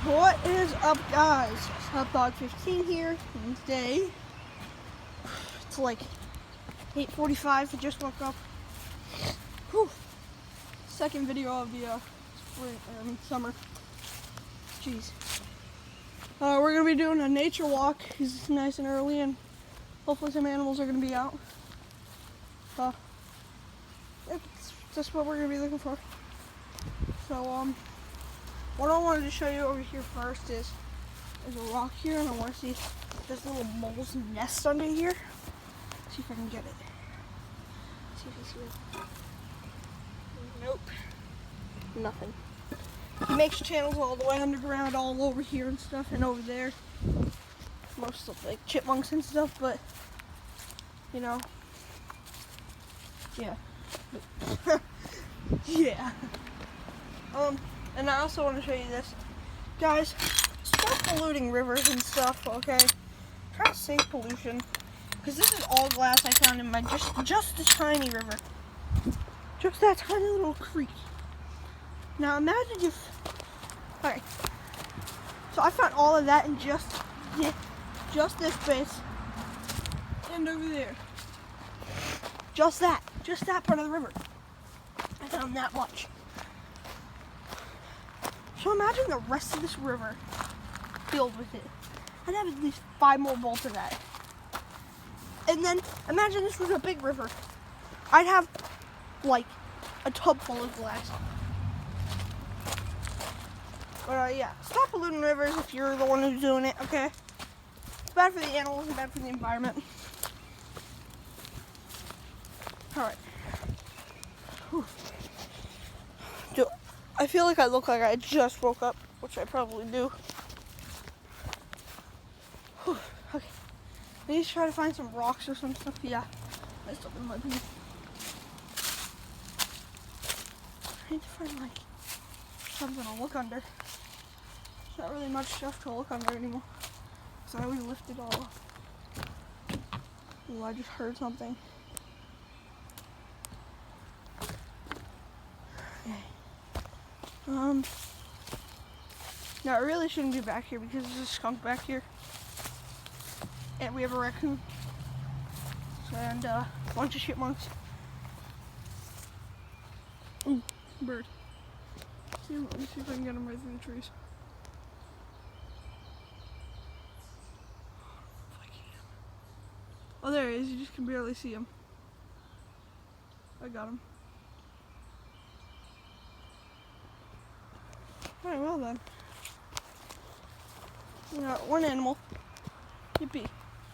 What is up, guys? Dog15 here, and today it's like 8:45. I just woke up. Whew. Second video of the summer. Jeez. We're gonna be doing a nature walk. It's nice and early, and hopefully some animals are gonna be out. It's just what we're gonna be looking for. So what I wanted to show you over here first is there's a rock here, and I want to see this little mole's nest under here. See if I can get it. See if you see it. Nope. Nothing. He makes channels all the way underground, all over here and stuff, and over there. Most of like chipmunks and stuff, but you know, yeah. Yeah. And I also want to show you this. Guys, stop polluting rivers and stuff, okay? Try to save pollution. Because this is all glass I found in my just a tiny river. Just that tiny little creek. Now imagine if... Alright. So I found all of that in just this space. And over there. Just that part of the river. I found that much. So imagine the rest of this river filled with it. I'd have at least 5 more bowls of that. And then imagine this was a big river. I'd have like a tub full of glass. But yeah, stop polluting rivers if you're the one who's doing it, okay? It's bad for the animals and bad for the environment. Alright. I feel like I look like I just woke up, which I probably do. Whew, okay. I need to try to find some rocks or some stuff. Yeah, I still in my pee. I need to find like something to look under. There's not really much stuff to look under anymore, so I always lift it all up. Ooh, I just heard something. Now, it really shouldn't be back here because there's a skunk back here. And we have a raccoon. And a bunch of chipmunks. Ooh, bird. Let me see if I can get him right through the trees. Oh, there he is. You just can barely see him. I got him. Alright, well then. We got one animal. Yippee.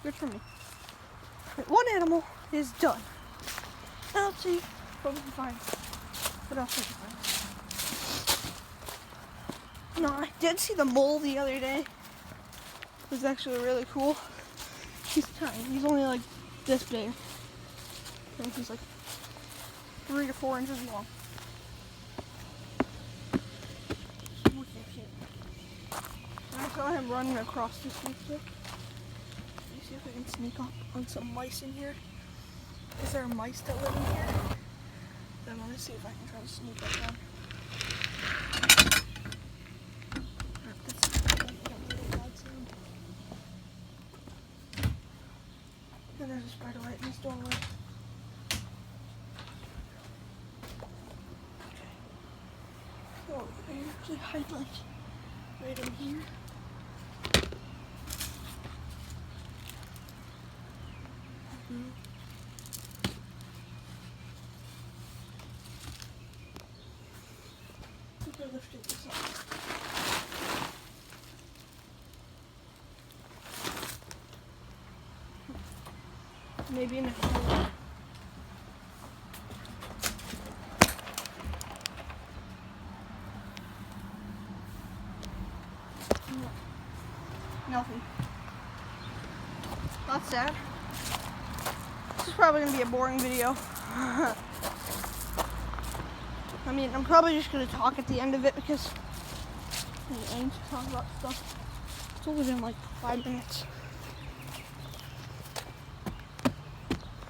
Good for me. One animal is done. Now let's see what we can find. What else we can find. No, I did see the mole the other day. It was actually really cool. He's tiny. He's only like this big. And he's like 3 to 4 inches long. I saw him running across the street there. Let me see if I can sneak up on some mice in here. Is there mice that live in here? Then let me see if I can try to sneak up on. And there's a spider right in this doorway. Okay. Oh, I actually hide like right in here. I think I lifted this up. Maybe in a hole. Nothing. That's sad. This is probably going to be a boring video. I mean, I'm probably just going to talk at the end of it because I aim to talk about stuff. It's only been like 5 minutes.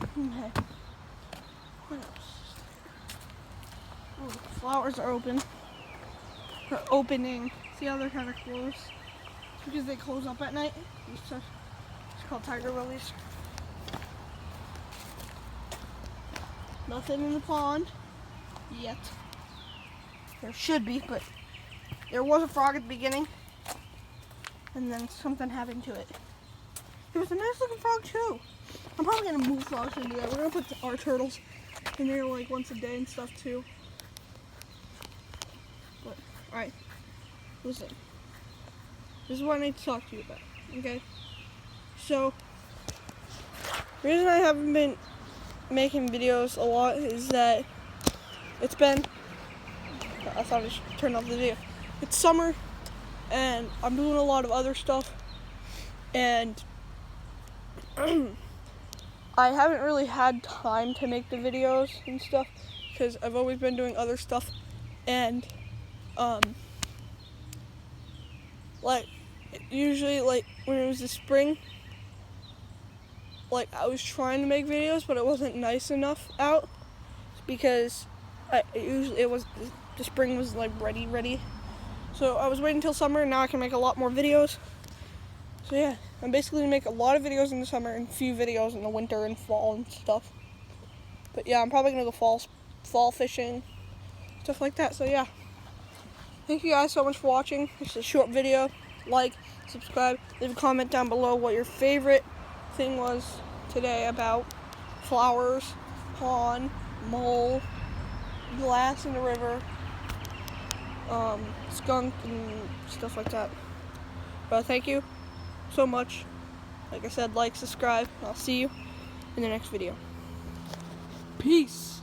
Okay. What else? Oh, the flowers are open. They're opening. See how they're kind of close? Because they close up at night. It's called tiger lilies. Nothing in the pond yet. There should be, but there was a frog at the beginning, and then something happened to it. It was a nice looking frog too. I'm probably gonna move frogs into there. We're gonna put our turtles in there like once a day and stuff too. But alright, listen. This is what I need to talk to you about. Okay. So the reason I haven't been making videos a lot is that it's been, I thought I should turn off the video. It's summer and I'm doing a lot of other stuff, and I haven't really had time to make the videos and stuff because I've always been doing other stuff. And like usually, like when it was the spring, like I was trying to make videos, but it wasn't nice enough out because the spring was like ready. So I was waiting until summer, and now I can make a lot more videos. So yeah, I'm basically gonna make a lot of videos in the summer and a few videos in the winter and fall and stuff. But yeah, I'm probably gonna go fall fishing, stuff like that. So yeah, thank you guys so much for watching. It's a short video. Like, subscribe, leave a comment down below what your favorite thing was today about flowers, pond, mole, glass in the river, skunk and stuff like that. But thank you so much. Like I said, like, subscribe. I'll see you in the next video. Peace.